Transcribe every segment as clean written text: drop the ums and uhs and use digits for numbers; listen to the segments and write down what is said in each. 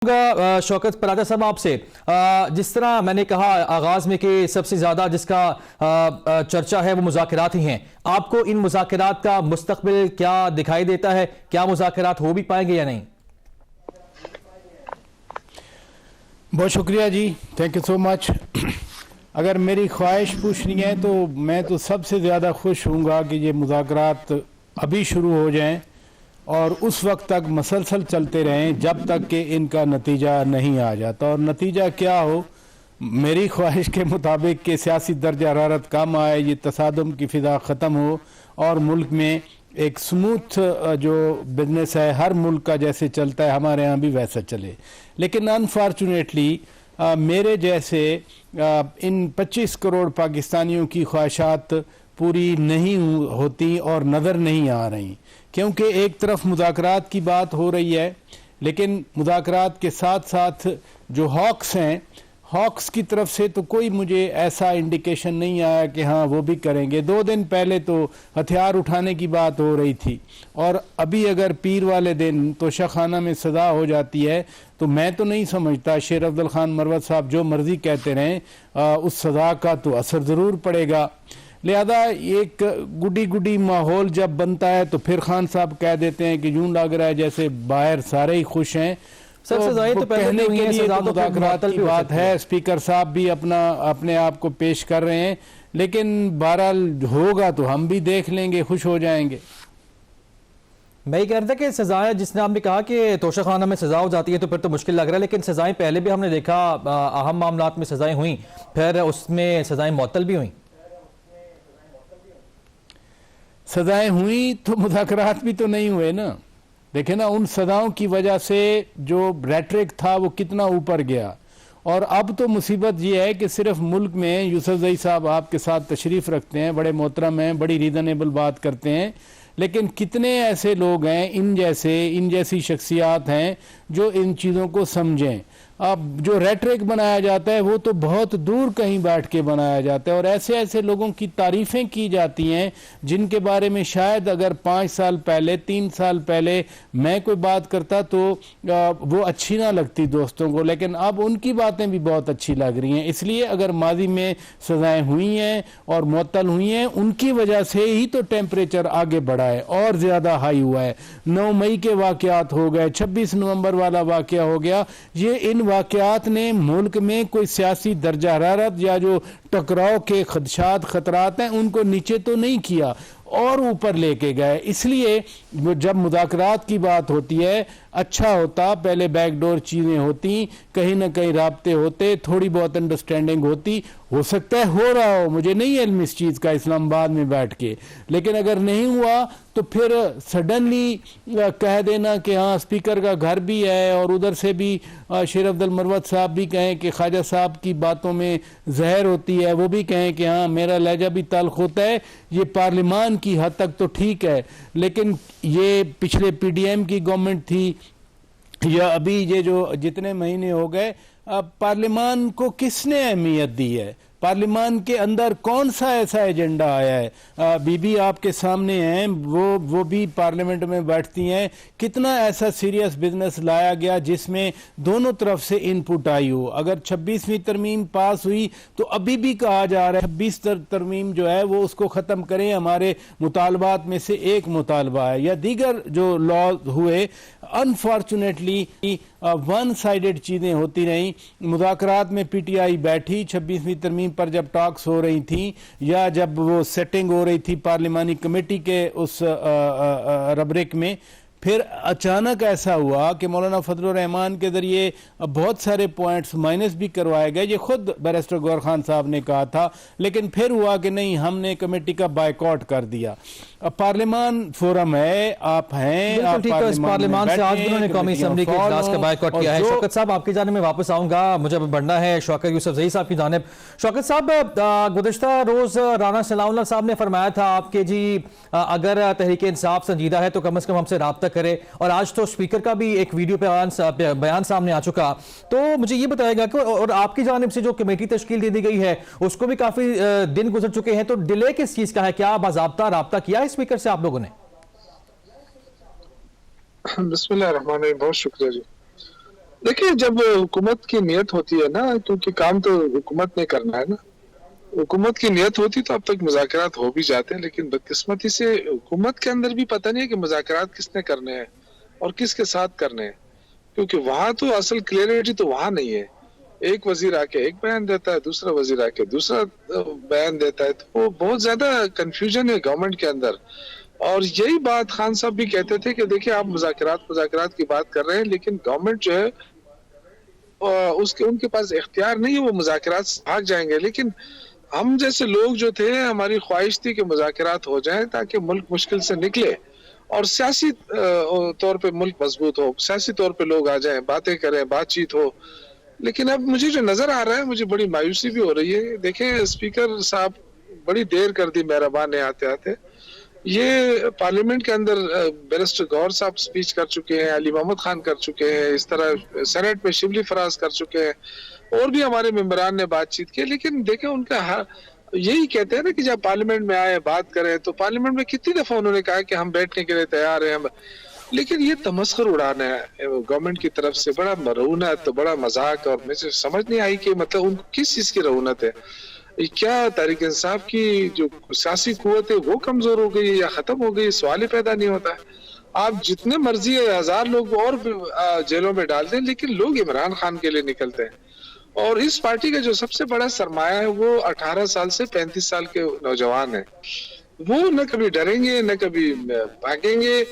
शौकत पराजा साहब आपसे जिस तरह मैंने कहा आगाज में कि सबसे ज्यादा जिसका चर्चा है वो मुज़ाकरात ही हैं। आपको इन मुज़ाकरात का मुस्तकबिल क्या दिखाई देता है? क्या मुज़ाकरात हो भी पाएंगे या नहीं? बहुत शुक्रिया जी, थैंक यू सो मच। अगर मेरी ख्वाहिश पूछनी है तो मैं तो सबसे ज़्यादा खुश हूँगा कि ये मुज़ाकरात अभी शुरू हो जाएं और उस वक्त तक मसलसल चलते रहें जब तक कि इनका नतीजा नहीं आ जाता। और नतीजा क्या हो, मेरी ख्वाहिश के मुताबिक कि सियासी दर्जा हरारत कम आए, ये तसादुम की फ़िज़ा ख़त्म हो और मुल्क में एक स्मूथ जो बिजनेस है हर मुल्क का जैसे चलता है हमारे यहाँ भी वैसा चले। लेकिन अनफॉर्चुनेटली मेरे जैसे इन 25 करोड़ पाकिस्तानियों की ख्वाहिशात पूरी नहीं होती और नज़र नहीं आ रही, क्योंकि एक तरफ मुज़ाकरात की बात हो रही है लेकिन मुज़ाकरात के साथ साथ जो हॉक्स हैं, हॉक्स की तरफ से तो कोई मुझे ऐसा इंडिकेशन नहीं आया कि हाँ वो भी करेंगे। 2 दिन पहले तो हथियार उठाने की बात हो रही थी और अभी अगर पीर वाले दिन तोशाखाना में सज़ा हो जाती है तो मैं तो नहीं समझता, शेर अफजल खान मरवत साहब जो मर्ज़ी कहते रहें, उस सज़ा का तो असर ज़रूर पड़ेगा। लिहाजा एक गुडी गुडी माहौल जब बनता है तो फिर खान साहब कह देते हैं कि यूं लग रहा है जैसे बाहर सारे ही खुश हैं। तो कहने के लिए तो मुज़ाकरात की बात है, स्पीकर साहब भी अपने आप को पेश कर रहे हैं, लेकिन बहरहाल होगा तो हम भी देख लेंगे, खुश हो जाएंगे। मैं ये कह रहा था कि सजाएं, जिसने आपने कहा कि तोशाखाना में सजा हो जाती है तो फिर तो मुश्किल लग रहा है, लेकिन सजाएं पहले भी हमने देखा अहम मामलात में सजाएं हुई, फिर उसमें सजाएं मुअत्तल भी हुई। सजाएं हुई तो मुज़ाकरात भी तो नहीं हुए ना। देखे ना, उन सजाओं की वजह से जो रेटरिक था वो कितना ऊपर गया। और अब तो मुसीबत ये है कि सिर्फ मुल्क में यूसुफजई साहब आपके साथ तशरीफ़ रखते हैं, बड़े मोहतरम हैं, बड़ी रीज़नेबल बात करते हैं, लेकिन कितने ऐसे लोग हैं इन जैसी शख्सियात हैं जो इन चीज़ों को समझें। अब जो रेटरिक बनाया जाता है वो तो बहुत दूर कहीं बैठ के बनाया जाता है और ऐसे ऐसे लोगों की तारीफ़ें की जाती हैं जिनके बारे में शायद अगर 5 साल पहले 3 साल पहले मैं कोई बात करता तो वो अच्छी ना लगती दोस्तों को, लेकिन अब उनकी बातें भी बहुत अच्छी लग रही हैं। इसलिए अगर माजी में सज़ाएँ हुई हैं और मुअत्तल हुई हैं, उनकी वजह से ही तो टेम्परेचर आगे बढ़ा है और ज़्यादा हाई हुआ है। 9 मई के वाक़यात हो गए, 26 नवंबर वाला वाक़या हो गया। ये इन वाक़यात ने मुल्क में कोई सियासी दर्जा हरारत या जो टकराव के खदशात खतरात हैं उनको नीचे तो नहीं किया और ऊपर लेके गए। इसलिए जब मुज़ाकरात की बात होती है, अच्छा होता पहले बैकडोर चीज़ें होती, कहीं ना कहीं राब्ते होते, थोड़ी बहुत अंडरस्टैंडिंग होती। हो सकता है हो रहा हो, मुझे नहीं इल्म इस चीज़ का इस्लामाबाद में बैठ के, लेकिन अगर नहीं हुआ तो फिर सडनली कह देना कि हाँ स्पीकर का घर भी है और उधर से भी शेर अफजल मरवत साहब भी कहें कि ख्वाजा साहब की बातों में जहर होती है, वो भी कहें कि हाँ मेरा लहजा भी तल्ख होता है, ये पार्लियामान की हद तक तो ठीक है। लेकिन ये पिछले PDM की गवर्नमेंट थी या अभी ये जो जितने महीने हो गए, पार्लियामान को किसने अहमियत दी है? पार्लियामान के अंदर कौन सा ऐसा एजेंडा आया है? बीबी आपके सामने हैं, वो भी पार्लियामेंट में बैठती हैं। कितना ऐसा सीरियस बिजनेस लाया गया जिसमें दोनों तरफ से इनपुट आई हो? अगर 26वीं तरमीम पास हुई तो अभी भी कहा जा रहा है 26 तरमीम जो है वो उसको ख़त्म करें, हमारे मुतालबात में से एक मुतालबा है, या दीगर जो लॉ हुए। अनफॉर्चुनेटली वन साइडेड चीज़ें होती रहीं। मुज़ाकरात में PTI बैठी 26वीं तरमीम पर जब टॉक्स हो रही थी या जब वो सेटिंग हो रही थी पार्लिमानी कमेटी के उस रबरिक में, फिर अचानक ऐसा हुआ कि मौलाना फजलुर रहमान के ज़रिए बहुत सारे पॉइंट्स माइनस भी करवाए गए। ये खुद बैरिस्टर गौहर खान साहब ने कहा था, लेकिन फिर हुआ कि नहीं, हमने कमेटी का बायकॉट कर दिया। पार्लियामान फोरम है, आप हैं, आप पार्लियामान से आज उन्होंने कौमी असेंबली के इजलास का बायकॉट किया है। शौकत साहब आपकी जानिब में वापस आऊंगा, मुझे बढ़ना है शौकत यूसुफजई साहब की जानिब। शौकत साहब, गुज़िश्ता रोज राना सलाउल्लाह साहब ने फरमाया था आपके जी अगर तहरीक इंसाफ संजीदा है तो कम से कम हमसे राब्ता करे, और आज तो स्पीकर का भी एक वीडियो पे बयान सामने आ चुका। तो मुझे ये बताएगा कि और आपकी जानिब से जो कमेटी तश्कील दे दी गई है उसको भी काफी दिन गुजर चुके हैं, तो डिले किस चीज का है? क्या बाज़ाब्ता राब्ता किया है स्पीकर से आप लोगों ने? बिस्मिल्लाहिर्रहमानिर्रहीम, बहुत शुक्रिया जी। देखिए, जब हुकूमत की नियत होती है ना, क्योंकि काम तो हुकूमत ने करना है ना, हुकूमत की नियत होती तो अब तक मुज़ाकरात हो भी जाते हैं, लेकिन बदकिस्मती से हुकूमत के अंदर भी पता नहीं है कि मुज़ाकरात किसने करने हैं और किसके साथ करने हैं, क्योंकि वहां तो असल क्लियरिटी तो वहां नहीं है। एक वजीर आके एक बयान देता है, दूसरा वजीर आके दूसरा बयान देता है, तो वो बहुत ज्यादा कंफ्यूजन है गवर्नमेंट के अंदर। और यही बात खान साहब भी कहते थे कि देखिए, आप मुज़ाकरात मुज़ाकरात की बात कर रहे हैं, लेकिन गवर्नमेंट जो है उसके उनके पास इख्तियार नहीं है, वो मुज़ाकरात से भाग जाएंगे। लेकिन हम जैसे लोग जो थे, हमारी ख्वाहिश थी कि मुज़ाकरात हो जाए ताकि मुल्क मुश्किल से निकले और सियासी तौर पे मुल्क मजबूत हो, सियासी तौर पे लोग आ जाएं, बातें करें, बातचीत हो। लेकिन अब मुझे जो नजर आ रहा है, मुझे बड़ी मायूसी भी हो रही है। देखें, स्पीकर साहब बड़ी देर कर दी मेहरबान ने आते आते। ये पार्लियामेंट के अंदर बैरिस्टर गौहर साहब स्पीच कर चुके हैं, अली मोहम्मद खान कर चुके हैं, इस तरह सेनेट में शिबली फराज कर चुके हैं, और भी हमारे मेंबरान ने बातचीत की। लेकिन देखें, उनका यही कहते हैं ना कि जब पार्लियामेंट में आए बात करें, तो पार्लियामेंट में कितनी दफा उन्होंने कहा कि हम बैठने के लिए तैयार हैं। लेकिन ये तमस्खुर उड़ाना है गवर्नमेंट की तरफ से, बड़ा रऊनत, बड़ा मजाक। और मुझे समझ नहीं आई कि मतलब उनको किस चीज की रऊनत है। क्या तहरीक इंसाफ की जो सियासी कुव्वत है वो कमजोर हो गई या खत्म हो गई, सवाल ही पैदा नहीं होता है। आप जितने मर्जी है 1000 लोग और जेलों में डाल दें, लेकिन लोग इमरान खान के लिए निकलते हैं। और इस पार्टी का जो सबसे बड़ा सरमाया है, वो 18 साल से 35 साल के नौजवान है। वो न कभी डरेंगे, न कभी भागेंगे।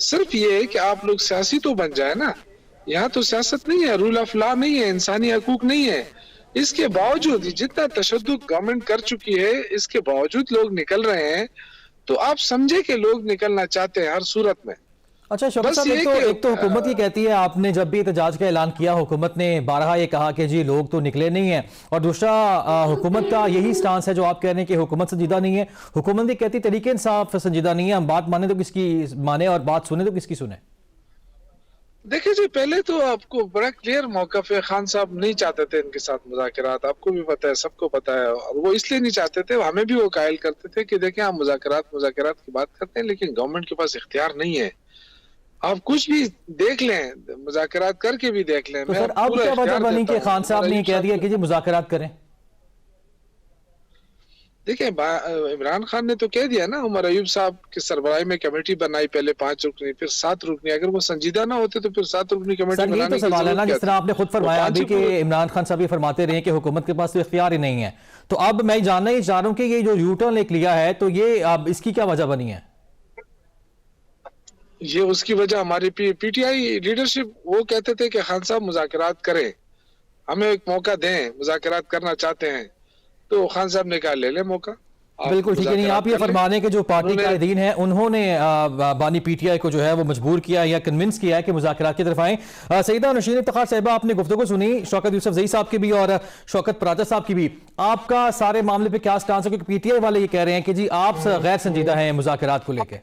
सिर्फ ये है कि आप लोग सियासी तो बन जाए ना। यहाँ तो सियासत नहीं है, रूल ऑफ लॉ नहीं है, इंसानी हकूक नहीं है। इसके बावजूद जितना तशद्दुद गवर्नमेंट कर चुकी है, इसके बावजूद लोग निकल रहे हैं। तो आप समझे कि लोग निकलना चाहते हैं हर सूरत में। अच्छा शौकत साहब, एक तो हुकूमत ये कहती है, आपने जब भी एहतजाज का ऐलान किया, हुकूमत ने बारहा ये कहा कि जी लोग तो निकले नहीं हैं, और दूसरा हुकूमत का यही स्टांस है जो आप कह रहे हैं कि हुकूमत संजीदा नहीं है। हुकूमत भी कहती तरीके इंसाफ संजीदा नहीं है, हम बात माने तो किसकी माने और बात सुने तो किसकी सुने। देखिए जी, पहले तो आपको बड़ा क्लियर मौक़िफ़ है। खान साहब नहीं चाहते थे इनके साथ मुज़ाकरात, आपको भी पता है, सबको पता है। और वो इसलिए नहीं चाहते थे, हमें भी वो कायल करते थे कि देखें, आप मुज़ाकरात की बात करते हैं, लेकिन गवर्नमेंट के पास इख्तियार नहीं है। आप कुछ भी देख लें, मुज़ाकरात करके भी देख लें। तो सर अब क्या वजह बनी कि खान साहब ने कह दिया कि जी मुज़ाकरात करें? देखिए, इमरान खान ने तो कह दिया ना, उमर अयूब साहब की सरबराही में कमेटी बनाई, पहले 5 रुकनी, फिर 7 रुकनी। अगर वो संजीदा ना होते तो फिर 7 रुकनी कमेटी बनाने की सवाल है ना, जिस तरह आपने खुद फरमाया अभी कि इमरान खान साहब ये फरमाते रहे कि हुकूमत के पास तो इख्तियार ही नहीं है। तो अब मैं जानना ही चाह रहा हूं कि ये जो यू टर्न एक लिया है, तो ये अब इसकी क्या वजह बनी है? ये उसकी वजह हमारी पीटीआई लीडरशिप, वो कहते थे कि खान साहब मुज़ाकरात करें, हमें एक मौका दें, मुज़ाकरात करना चाहते हैं। तो खान साहब ने कहा ले ले मौका। बिल्कुल ठीक है। नहीं, आप ये फरमाने के जो पार्टी कायदीन है उन्होंने बानी पीटीआई को जो है वो मजबूर किया या कन्विंस किया है कि मुज़ाकरात की तरफ आए। सईदा नशीन इफ्तिखार साहिबा, आपने गुफ्तगू सुनी शौकत यूसुफजई साहब की भी और शौकत पराजा साहब की भी। आपका सारे मामले पे क्या स्टांस है? क्योंकि पीटीआई वाले ये कह रहे हैं कि जी आप गैर संजीदा हैं मुज़ाकरात को लेकर।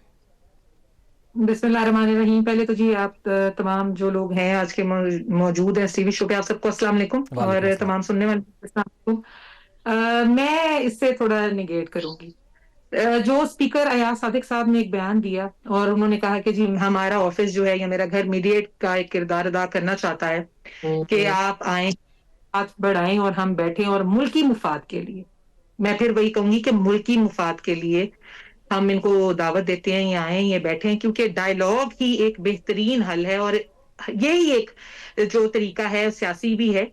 बिस्मिल्लाहिर्रहमानिर्रहीम। पहले तो जी आप तमाम जो लोग हैं आज के मौजूद हैं टीवी शो पे, आप सबको अस्सलाम वालेकुम, और तमाम सुनने वाले अस्सलाम वालेकुम। मैं इससे थोड़ा निगेट करूंगी। जो स्पीकर अयाज सादिक साहब ने एक बयान दिया और उन्होंने कहा कि जी हमारा ऑफिस जो है या मेरा घर मीडिएट का एक किरदार अदा करना चाहता है कि आप आए, हाथ बढ़ाएं और हम बैठें और मुल्की मुफाद के लिए, मैं फिर वही कहूंगी कि मुल्की मुफाद के लिए हम इनको दावत देते हैं, ये आए, ये बैठे, क्योंकि डायलॉग ही एक बेहतरीन हल है और यही एक जो तरीका है सियासी भी है।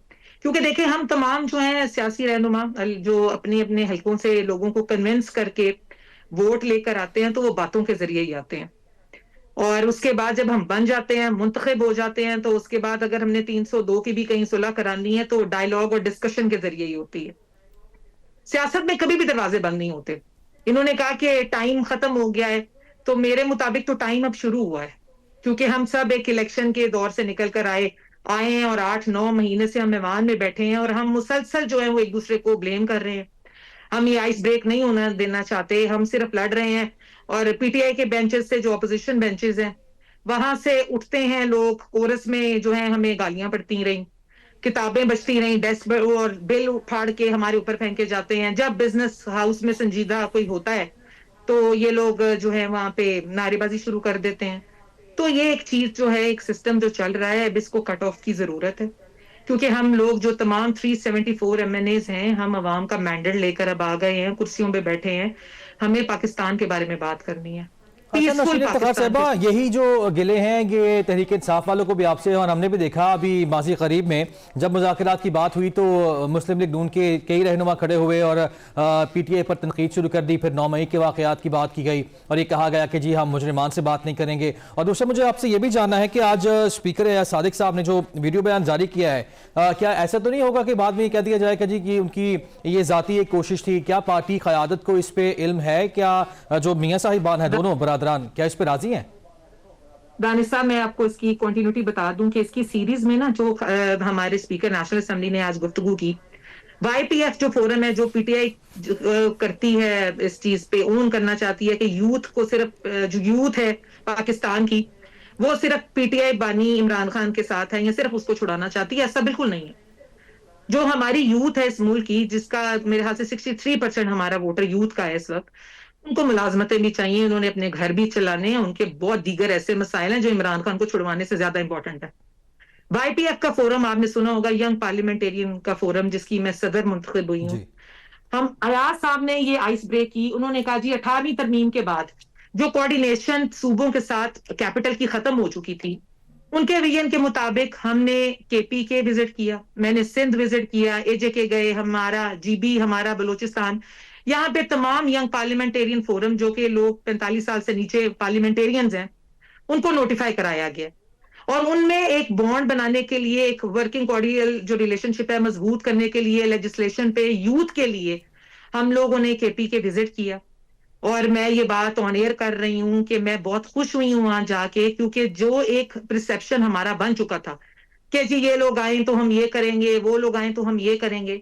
क्योंकि देखें, हम तमाम जो हैं सियासी रहनुमा जो अपने अपने हलकों से लोगों को कन्विंस करके वोट लेकर आते हैं, तो वो बातों के जरिए ही आते हैं, और उसके बाद जब हम बन जाते हैं, मुंतखब हो जाते हैं, तो उसके बाद अगर हमने 302 की भी कहीं सुलह करानी है तो डायलॉग और डिस्कशन के जरिए ही होती है। सियासत में कभी भी दरवाजे बंद नहीं होते। इन्होंने कहा कि टाइम खत्म हो गया है, तो मेरे मुताबिक तो टाइम अब शुरू हुआ है, क्योंकि हम सब एक इलेक्शन के दौर से निकल कर आए हैं और 8-9 महीने से हम मेवान में बैठे हैं और हम मुसलसल जो है वो एक दूसरे को ब्लेम कर रहे हैं। हम ये आइस ब्रेक नहीं होना देना चाहते, हम सिर्फ लड़ रहे हैं। और पीटीआई के बेंचेस से, जो अपोजिशन बेंचेस हैं, वहां से उठते हैं लोग, कोरस में जो है हमें गालियां पड़ती रही, किताबें बचती रही, डेस्क और बिल उठाड़ के हमारे ऊपर फेंके जाते हैं। जब बिजनेस हाउस में संजीदा कोई होता है तो ये लोग जो है वहां पे नारेबाजी शुरू कर देते हैं। तो ये एक चीज जो है, एक सिस्टम जो चल रहा है, अब इसको कट ऑफ की जरूरत है, क्योंकि हम लोग जो तमाम 374 MNAs हैं, हम अवाम का मैंडेट लेकर अब आ गए हैं, कुर्सियों पे बैठे हैं, हमें पाकिस्तान के बारे में बात करनी है, अच्छा पीसफुल नशीन इफ्तिखार पाकिस्तान साहिबा, के। यही जो गिले हैं ये तहरीक इंसाफ वालों को भी आपसे, और हमने भी देखा अभी माजी करीब में जब मुज़ाकरात की बात हुई तो मुस्लिम लीग नून के कई रहनुमा खड़े हुए और PTI पर तनकीद शुरू कर दी। फिर 9 मई के वाक़यात की बात की गई और ये कहा गया कि जी हम मुजरिमान से बात नहीं करेंगे। और दूसरा मुझे आपसे ये भी जानना है कि आज स्पीकर एजाज सादिक साहब ने जो वीडियो बयान जारी किया है, क्या ऐसा तो नहीं होगा कि बाद में ये कह दिया जाएगा जी कि उनकी ये ज़ाती एक कोशिश थी? क्या पार्टी क़यादत को इस पे इल्म है? क्या जो मियाँ साहिबान है दोनों बरादरान, क्या इस पे राजी हैं? दानिश साहब, मैं आपको इसकी कंटिन्यूटी बता दूं कि इसकी सीरीज में ना जो हमारे स्पीकर नेशनल असेंबली ने आज गुफ्तगू की, YPF जो फोरम है, जो PTI करती है, इस चीज पे ओन करना चाहती है कि यूथ को सिर्फ जो यूथ है पाकिस्तान की, वो सिर्फ PTI बानी इमरान खान के साथ है या सिर्फ उसको छुड़ाना चाहती है, ऐसा बिल्कुल नहीं है। जो हमारी यूथ है इस मुल्क की, जिसका मेरे ख्याल से 63% हमारा वोटर यूथ का है इस वक्त, उनको मुलाजमतें भी चाहिए, उन्होंने अपने घर भी चलाने हैं, उनके बहुत दीगर ऐसे मसाइल हैं जो इमरान खान को छुड़वाने से ज्यादा इंपॉर्टेंट है। YPF का फोरम आपने सुना होगा, यंग पार्लियामेंटेरियन का फोरम, जिसकी मैं सदर मुंतखब हुई हूँ। हम अयाज साहब ने ये आइस ब्रेक की, उन्होंने कहा जी 18वीं तरमीम के बाद जो कोऑर्डिनेशन सूबों के साथ कैपिटल की खत्म हो चुकी थी, उनके विजन के मुताबिक हमने KP के विजिट किया, मैंने सिंध विजिट किया, AJK गए, हमारा GB, हमारा बलूचिस्तान, यहाँ पे तमाम यंग पार्लियामेंटेरियन फोरम जो कि लोग 45 साल से नीचे पार्लियामेंटेरियंस हैं, उनको नोटिफाई कराया गया और उनमें एक बॉन्ड बनाने के लिए, एक वर्किंग कॉर्डियल जो रिलेशनशिप है मजबूत करने के लिए, लेजिस्लेशन पे यूथ के लिए हम लोगों ने KP के विजिट किया। और मैं ये बात ऑन एयर कर रही हूं कि मैं बहुत खुश हुई हूं वहां जाके, क्योंकि जो एक परसेप्शन हमारा बन चुका था कि जी ये लोग आए तो हम ये करेंगे, वो लोग आए तो हम ये करेंगे,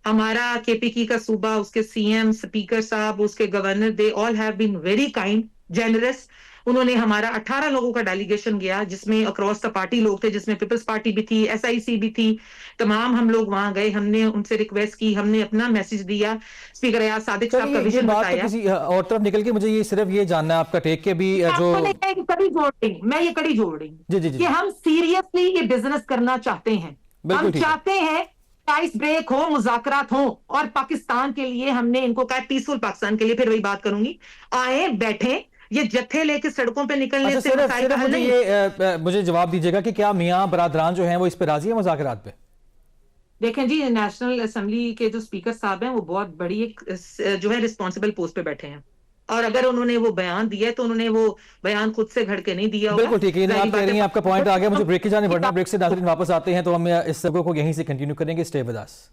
हमारा KPK का सूबा, उसके CM, स्पीकर साहब, उसके governor, they all have been very kind, generous. उन्होंने हमारा 18 लोगों का डेलीगेशन गया, जिसमें अक्रॉस द पार्टी लोग थे, जिसमें पीपल्स पार्टी भी थी, SIC भी थी, तमाम हम लोग वहां गए, हमने उनसे रिक्वेस्ट की, हमने अपना मैसेज दिया, स्पीकर एजाज सादिक साहब का विजन बताया। किसी और तरफ निकल के मुझे ये सिर्फ ये जानना है आपका टेक के भी जो कड़ी जोड़ रही, मैं ये कड़ी जोड़ रही हूँ कि हम सीरियसली ये बिजनेस करना चाहते हैं, हम चाहते हैं आइस ब्रेक हो, मुज़ाकरात हो, और पाकिस्तान के लिए हमने इनको कहा पीसफुल पाकिस्तान के लिए, फिर वही बात करूंगी, आए बैठे, ये जत्थे लेके सड़कों पे निकलने से मसाइल का हल नहीं। ये मुझे जवाब दीजिएगा कि क्या मियां बरादरान जो हैं वो इस पे राजी है मुज़ाकरात पे? देखें जी, नेशनल असेंबली के जो स्पीकर साहब हैं वो बहुत बड़ी एक जो है रिस्पॉन्सिबल पोस्ट पे बैठे हैं, और अगर उन्होंने वो बयान दिया है तो उन्होंने वो बयान खुद से घड़ के नहीं दिया होगा। बिल्कुल ठीक है, आप कह रही हैं, आपका पॉइंट आ गया। मुझे ब्रेक की जाने बढ़ना, ब्रेक से नाज़रीन वापस आते हैं तो हम इस सबको यहीं से कंटिन्यू करेंगे। Stay with us.